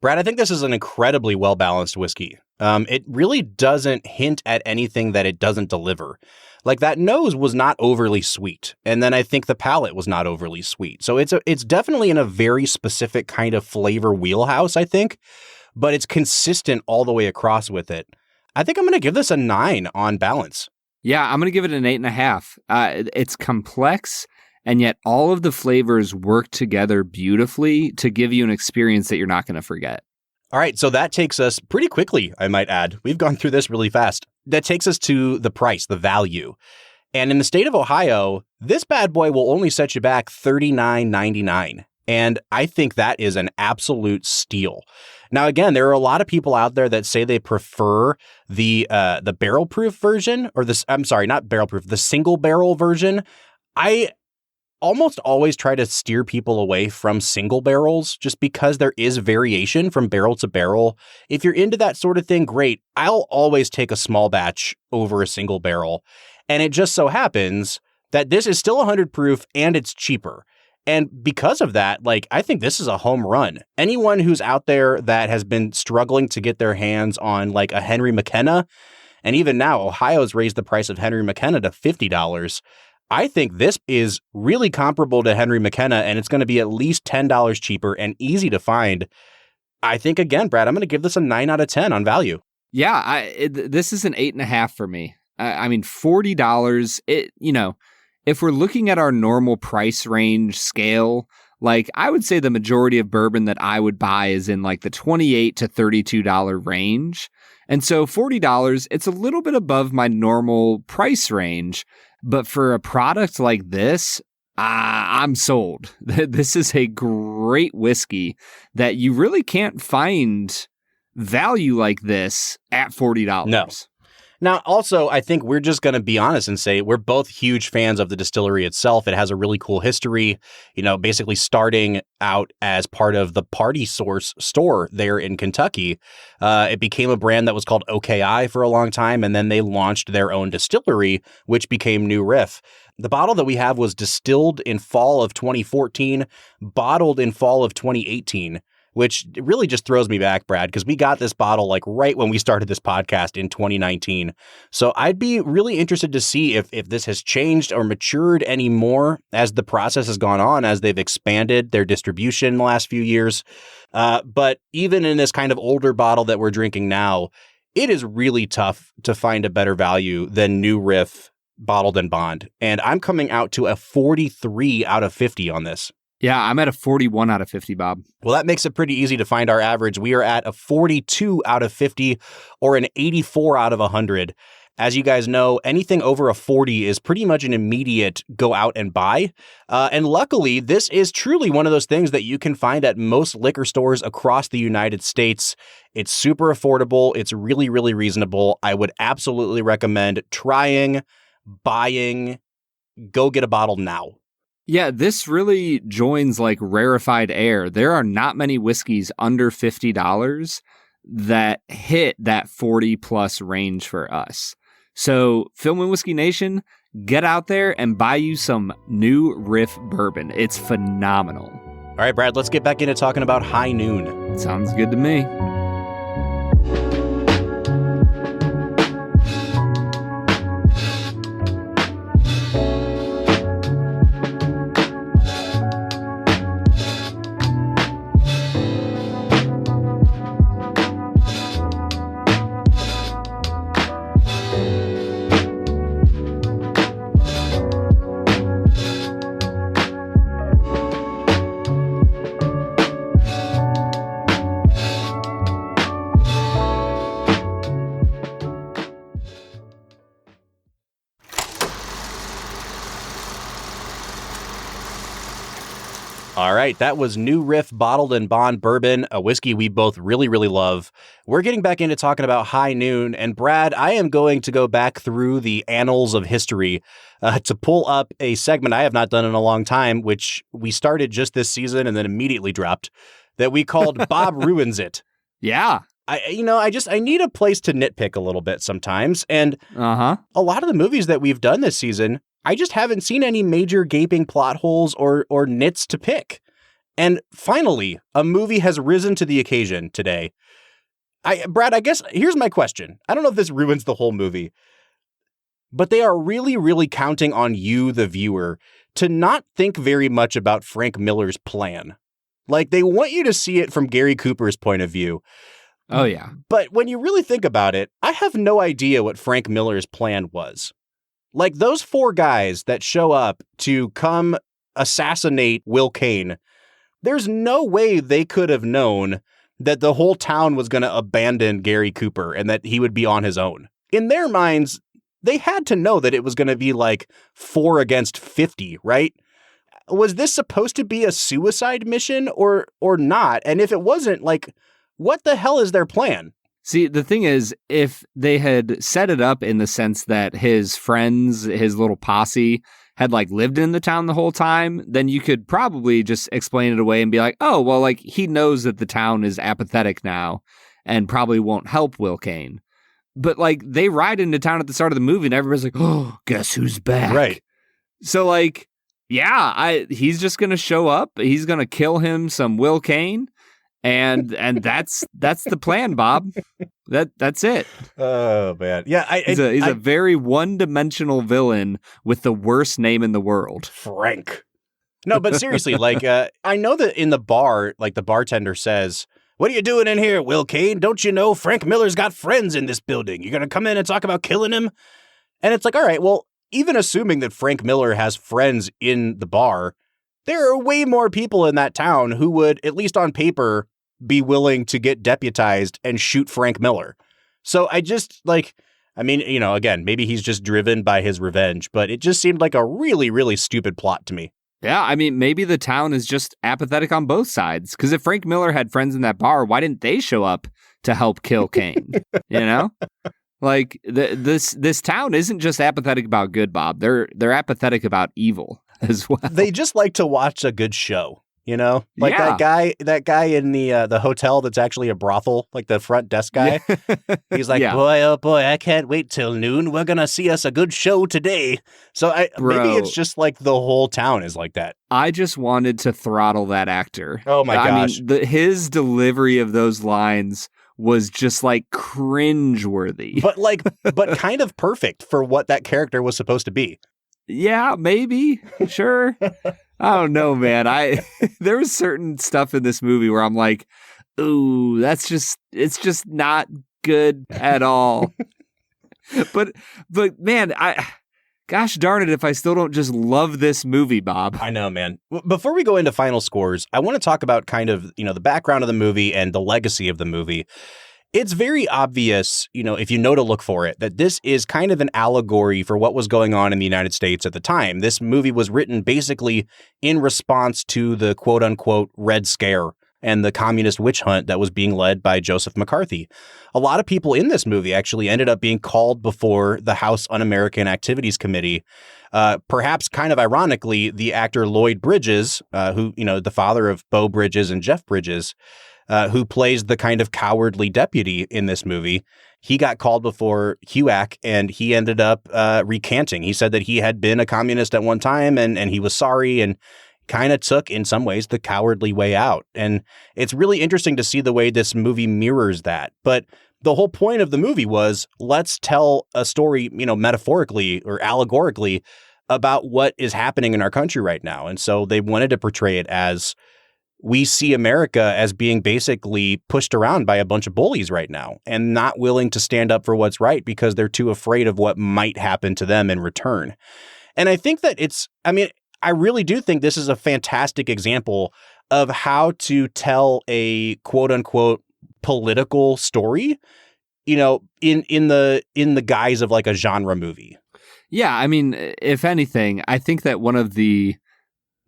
Brad, I think this is an incredibly well-balanced whiskey. It really doesn't hint at anything that it doesn't deliver. Like that nose was not overly sweet, and then I think the palate was not overly sweet. So it's definitely in a very specific kind of flavor wheelhouse, I think, but it's consistent all the way across with it. I think I'm going to give this a 9 on balance. Yeah, I'm going to give it an 8.5. It's complex, and yet all of the flavors work together beautifully to give you an experience that you're not going to forget. All right, so that takes us pretty quickly, I might add. We've gone through this really fast. That takes us to the price, the value. And in the state of Ohio, this bad boy will only set you back $39.99. And I think that is an absolute steal. Now, again, there are a lot of people out there that say they prefer the barrel proof version, or not barrel proof, the single barrel version. I almost always try to steer people away from single barrels just because there is variation from barrel to barrel. If you're into that sort of thing, great. I'll always take a small batch over a single barrel. And it just so happens that this is still 100 proof and it's cheaper. And because of that, I think this is a home run. Anyone who's out there that has been struggling to get their hands on a Henry McKenna, and even now, Ohio's raised the price of Henry McKenna to $50. I think this is really comparable to Henry McKenna, and it's going to be at least $10 cheaper and easy to find. I think, again, Brad, I'm going to give this a 9 out of 10 on value. Yeah, this is an 8.5 for me. I mean, $40, if we're looking at our normal price range scale, I would say the majority of bourbon that I would buy is in the $28 to $32 range. And so $40, it's a little bit above my normal price range. But for a product like this, I'm sold. This is a great whiskey that you really can't find value like this at $40. No. Now, also, I think we're just going to be honest and say we're both huge fans of the distillery itself. It has a really cool history, basically starting out as part of the Party Source store there in Kentucky. It became a brand that was called OKI for a long time, and then they launched their own distillery, which became New Riff. The bottle that we have was distilled in fall of 2014, bottled in fall of 2018. Which really just throws me back, Brad, because we got this bottle right when we started this podcast in 2019. So I'd be really interested to see if this has changed or matured any more as the process has gone on, as they've expanded their distribution in the last few years. But even in this kind of older bottle that we're drinking now, it is really tough to find a better value than New Riff Bottled and Bond. And I'm coming out to a 43 out of 50 on this. Yeah, I'm at a 41 out of 50, Bob. Well, that makes it pretty easy to find our average. We are at a 42 out of 50 or an 84 out of 100. As you guys know, anything over a 40 is pretty much an immediate go out and buy. And luckily, this is truly one of those things that you can find at most liquor stores across the United States. It's super affordable. It's really, really reasonable. I would absolutely recommend trying, buying, go get a bottle now. Yeah, this really joins rarefied air. There are not many whiskeys under $50 that hit that 40 plus range for us. So Film and Whiskey Nation, get out there and buy you some new Riff bourbon. It's phenomenal. All right, Brad, let's get back into talking about High Noon. Sounds good to me. All right, that was New Riff Bottled and Bond Bourbon, a whiskey we both really, really love. We're getting back into talking about High Noon, and Brad, I am going to go back through the annals of history to pull up a segment I have not done in a long time, which we started just this season and then immediately dropped, that we called Bob Ruins It. Yeah. I need a place to nitpick a little bit sometimes, and Uh-huh. a lot of the movies that we've done this season, I just haven't seen any major gaping plot holes or nits to pick. And finally, a movie has risen to the occasion today. Brad, I guess here's my question. I don't know if this ruins the whole movie, but they are really, really counting on you, the viewer, to not think very much about Frank Miller's plan. Like, they want you to see it from Gary Cooper's point of view. Oh, yeah. But when you really think about it, I have no idea what Frank Miller's plan was. Like, those 4 guys that show up to come assassinate Will Kane, there's no way they could have known that the whole town was going to abandon Gary Cooper and that he would be on his own. In their minds, they had to know that it was going to be like 4 against 50, right? Was this supposed to be a suicide mission or not? And if it wasn't, like, what the hell is their plan? See, the thing is, if they had set it up in the sense that his friends, his little posse, had like lived in the town the whole time, then you could probably just explain it away and be like, oh, well, like he knows that the town is apathetic now and probably won't help Will Kane. But like they ride into town at the start of the movie and everybody's like, oh, guess who's back? Right. So like, yeah, he's just going to show up. He's going to kill him some Will Kane. And that's the plan, Bob. That's it. Oh man, yeah. He's a very one-dimensional villain with the worst name in the world, Frank. No, but seriously, like I know that in the bar, like the bartender says, "What are you doing in here, Will Kane? Don't you know Frank Miller's got friends in this building? You're gonna come in and talk about killing him?" And it's like, all right, well, even assuming that Frank Miller has friends in the bar, there are way more people in that town who would, at least on paper, be willing to get deputized and shoot Frank Miller. So I just again, maybe he's just driven by his revenge, but it just seemed like a really, really stupid plot to me. Yeah, I mean, maybe the town is just apathetic on both sides. Because if Frank Miller had friends in that bar, why didn't they show up to help kill Kane? You know? Like, this town isn't just apathetic about good, Bob. They're apathetic about evil as well. They just like to watch a good show. You know, like Yeah. that guy in the hotel that's actually a brothel, like the front desk guy. He's like, Yeah. boy, oh boy, I can't wait till noon. We're gonna see us a good show today. So Bro. maybe it's just like the whole town is like that. I just wanted to throttle that actor. Oh my gosh. I mean, his delivery of those lines was just like cringeworthy. But kind of perfect for what that character was supposed to be. Yeah, maybe. Sure. I don't know, man. There was certain stuff in this movie where I'm like, ooh, it's just not good at all. but man, gosh darn it if I still don't just love this movie, Bob. I know, man. Before we go into final scores, I want to talk about kind of, the background of the movie and the legacy of the movie. It's very obvious, if you know to look for it, that this is kind of an allegory for what was going on in the United States at the time. This movie was written basically in response to the quote unquote Red Scare and the communist witch hunt that was being led by Joseph McCarthy. A lot of people in this movie actually ended up being called before the House Un-American Activities Committee. Perhaps kind of ironically, the actor Lloyd Bridges, who, the father of Beau Bridges and Jeff Bridges, who plays the kind of cowardly deputy in this movie. He got called before HUAC, and he ended up recanting. He said that he had been a communist at one time, and he was sorry, and kind of took, in some ways, the cowardly way out. And it's really interesting to see the way this movie mirrors that. But the whole point of the movie was, let's tell a story, metaphorically or allegorically about what is happening in our country right now. And so they wanted to portray it as, we see America as being basically pushed around by a bunch of bullies right now and not willing to stand up for what's right because they're too afraid of what might happen to them in return. And I think that I really do think this is a fantastic example of how to tell a quote unquote political story, in the guise of like a genre movie. Yeah. I mean, if anything, I think that one of the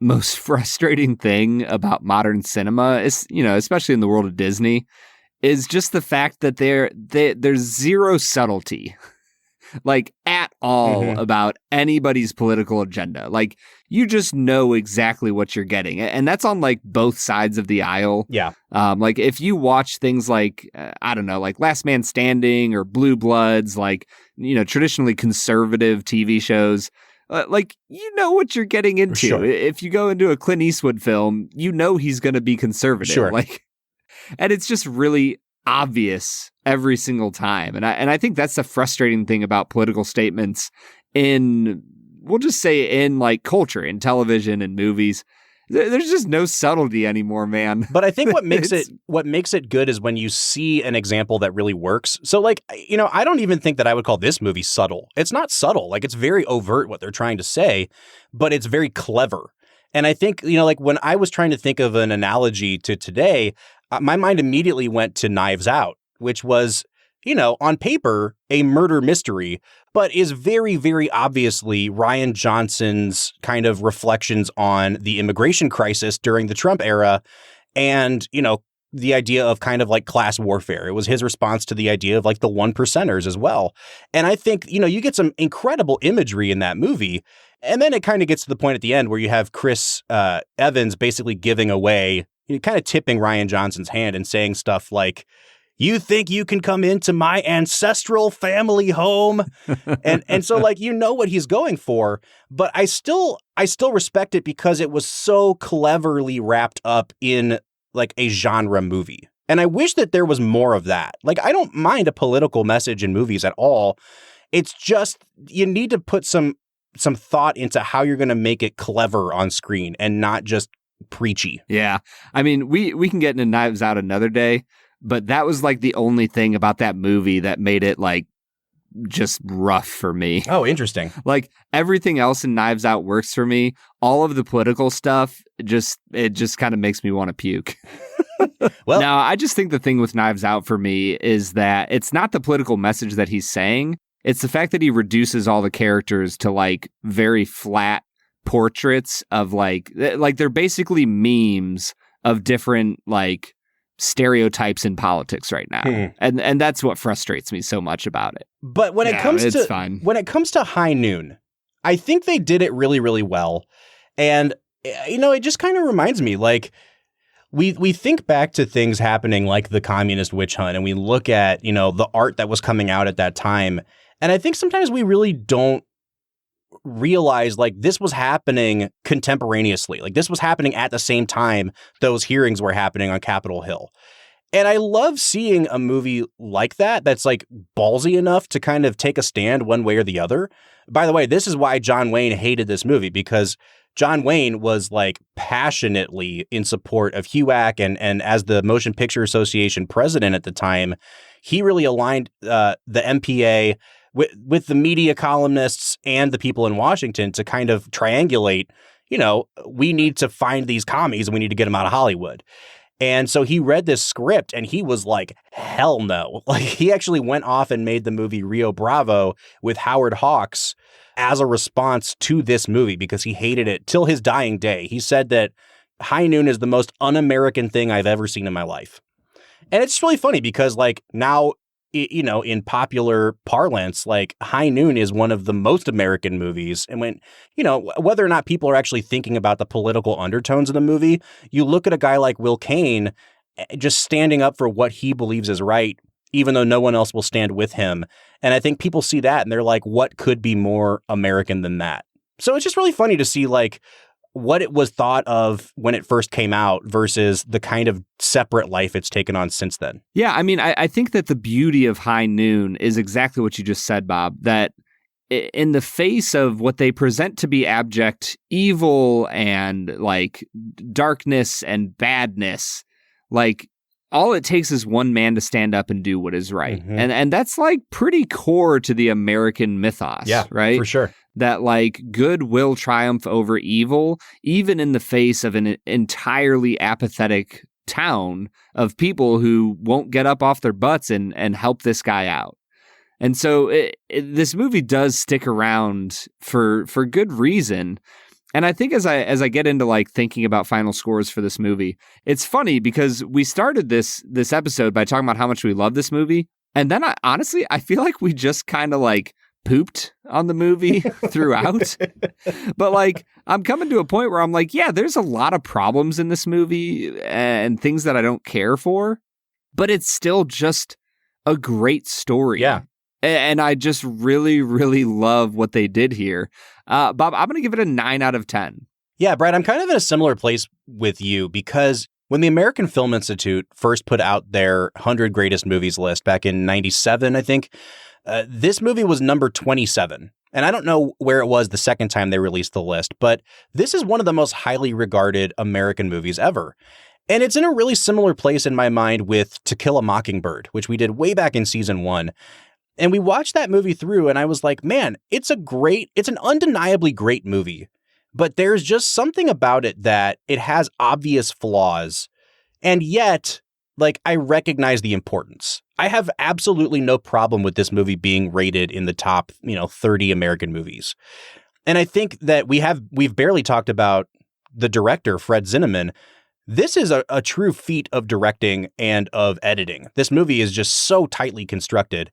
most frustrating thing about modern cinema is, especially in the world of Disney, is just the fact that there's zero subtlety, like at all, about anybody's political agenda. Like, you just know exactly what you're getting. And that's on like both sides of the aisle. Yeah. Like if you watch things like, I don't know, like Last Man Standing or Blue Bloods, like, traditionally conservative TV shows, like, what you're getting into. Sure. If you go into a Clint Eastwood film, he's going to be conservative. Sure. Like, and it's just really obvious every single time. And I think that's the frustrating thing about political statements we'll just say in like culture, in television and movies. There's just no subtlety anymore, man. But I think what makes it good is when you see an example that really works. So like, I don't even think that I would call this movie subtle. It's not subtle. Like, it's very overt what they're trying to say, but it's very clever. And I think, like when I was trying to think of an analogy to today, my mind immediately went to Knives Out, which was, on paper, a murder mystery, but is very, very obviously Rian Johnson's kind of reflections on the immigration crisis during the Trump era and, the idea of kind of like class warfare. It was his response to the idea of like the one percenters as well. And I think, you get some incredible imagery in that movie. And then it kind of gets to the point at the end where you have Chris Evans basically giving away, kind of tipping Rian Johnson's hand and saying stuff like, "You think you can come into my ancestral family home?" And so like, what he's going for, but I still respect it because it was so cleverly wrapped up in like a genre movie. And I wish that there was more of that. Like, I don't mind a political message in movies at all. It's just, you need to put some thought into how you're going to make it clever on screen and not just preachy. Yeah. I mean, we can get into Knives Out another day, but that was like the only thing about that movie that made it like just rough for me. Oh, interesting. Like everything else in Knives Out works for me. All of the political stuff, it just kind of makes me want to puke. Well, now I just think the thing with Knives Out for me is that it's not the political message that he's saying. It's the fact that he reduces all the characters to like very flat portraits of like they're basically memes of different like stereotypes in politics right now. And that's what frustrates me so much about it. But when it comes to High Noon, I think they did it really, really well. And it just kind of reminds me, like, we think back to things happening like the communist witch hunt, and we look at, the art that was coming out at that time. And I think sometimes we really don't realize like this was happening contemporaneously. Like this was happening at the same time those hearings were happening on Capitol Hill. And I love seeing a movie like that that's like ballsy enough to kind of take a stand one way or the other. By the way, this is why John Wayne hated this movie, because John Wayne was like passionately in support of HUAC, and as the Motion Picture Association president at the time, he really aligned the MPA with the media columnists and the people in Washington to kind of triangulate, we need to find these commies and we need to get them out of Hollywood. And so he read this script and he was like, hell no. Like he actually went off and made the movie Rio Bravo with Howard Hawks as a response to this movie because he hated it till his dying day. He said that High Noon is the most un-American thing I've ever seen in my life. And it's really funny because like now, in popular parlance, like High Noon is one of the most American movies. And when, whether or not people are actually thinking about the political undertones of the movie, you look at a guy like Will Kane just standing up for what he believes is right, even though no one else will stand with him. And I think people see that and they're like, what could be more American than that? So it's just really funny to see like what it was thought of when it first came out versus the kind of separate life it's taken on since then. Yeah, I mean, I think that the beauty of High Noon is exactly what you just said, Bob, that in the face of what they present to be abject evil and like darkness and badness, like all it takes is one man to stand up and do what is right. Mm-hmm. And that's like pretty core to the American mythos, Yeah, right? for sure. That like good will triumph over evil, even in the face of an entirely apathetic town of people who won't get up off their butts and help this guy out. And so this movie does stick around for good reason. And I think as I get into like thinking about final scores for this movie, it's funny because we started this episode by talking about how much we love this movie. And then I feel like we just kind of like pooped on the movie throughout. But like, I'm coming to a point where I'm like, yeah, there's a lot of problems in this movie and things that I don't care for, but it's still just a great story. Yeah. And I just really, really love what they did here. Bob, I'm going to give it a 9 out of 10. Yeah, Brad, I'm kind of in a similar place with you because when the American Film Institute first put out their 100 greatest movies list back in 97, I think, this movie was number 27. And I don't know where it was the second time they released the list, but this is one of the most highly regarded American movies ever. And it's in a really similar place in my mind with To Kill a Mockingbird, which we did way back in season 1. And we watched that movie through and I was like, man, it's an undeniably great movie, but there's just something about it that it has obvious flaws. And yet, like, I recognize the importance. I have absolutely no problem with this movie being rated in the top, 30 American movies. And I think that we've barely talked about the director, Fred Zinneman. This is a true feat of directing and of editing. This movie is just so tightly constructed.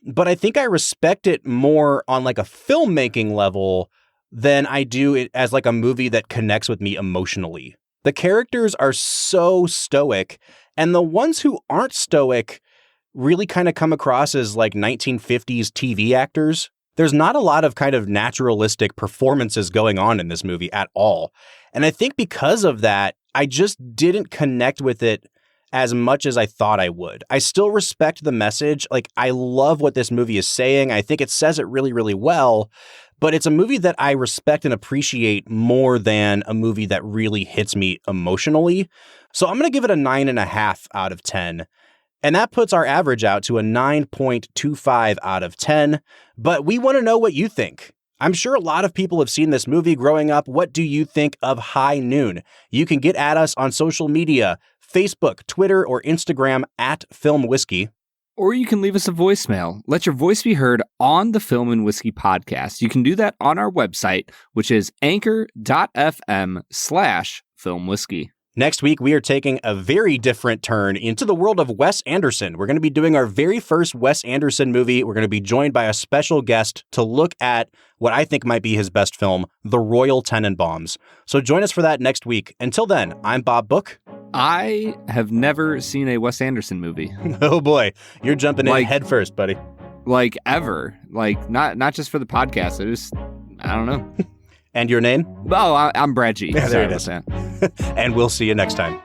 But I think I respect it more on like a filmmaking level than I do it as like a movie that connects with me emotionally. The characters are so stoic, and the ones who aren't stoic really kind of come across as like 1950s TV actors. There's not a lot of kind of naturalistic performances going on in this movie at all. And I think because of that, I just didn't connect with it as much as I thought I would. I still respect the message. Like, I love what this movie is saying. I think it says it really, really well, but it's a movie that I respect and appreciate more than a movie that really hits me emotionally. So I'm going to give it a 9.5 out of 10. And that puts our average out to a 9.25 out of 10. But we want to know what you think. I'm sure a lot of people have seen this movie growing up. What do you think of High Noon? You can get at us on social media, Facebook, Twitter, or Instagram at Film Whiskey. Or you can leave us a voicemail. Let your voice be heard on the Film and Whiskey podcast. You can do that on our website, which is anchor.fm/filmwhiskey. Next week, we are taking a very different turn into the world of Wes Anderson. We're going to be doing our very first Wes Anderson movie. We're going to be joined by a special guest to look at what I think might be his best film, The Royal Tenenbaums. So join us for that next week. Until then, I'm Bob Book. I have never seen a Wes Anderson movie. Oh boy, you're jumping in head first, buddy. Like ever. Like not just for the podcast. I don't know. And your name? Oh, I'm Brad G. Yeah, there it is. And we'll see you next time.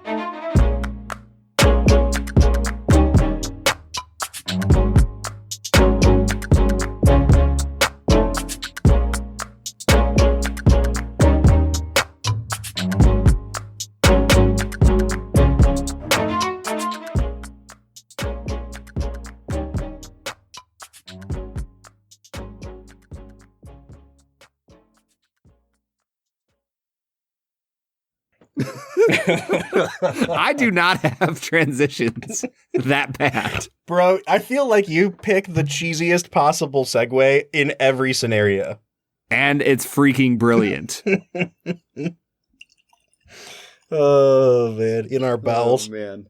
I do not have transitions that bad. Bro, I feel like you pick the cheesiest possible segue in every scenario. And it's freaking brilliant. Oh, man. In our bowels. Oh, man.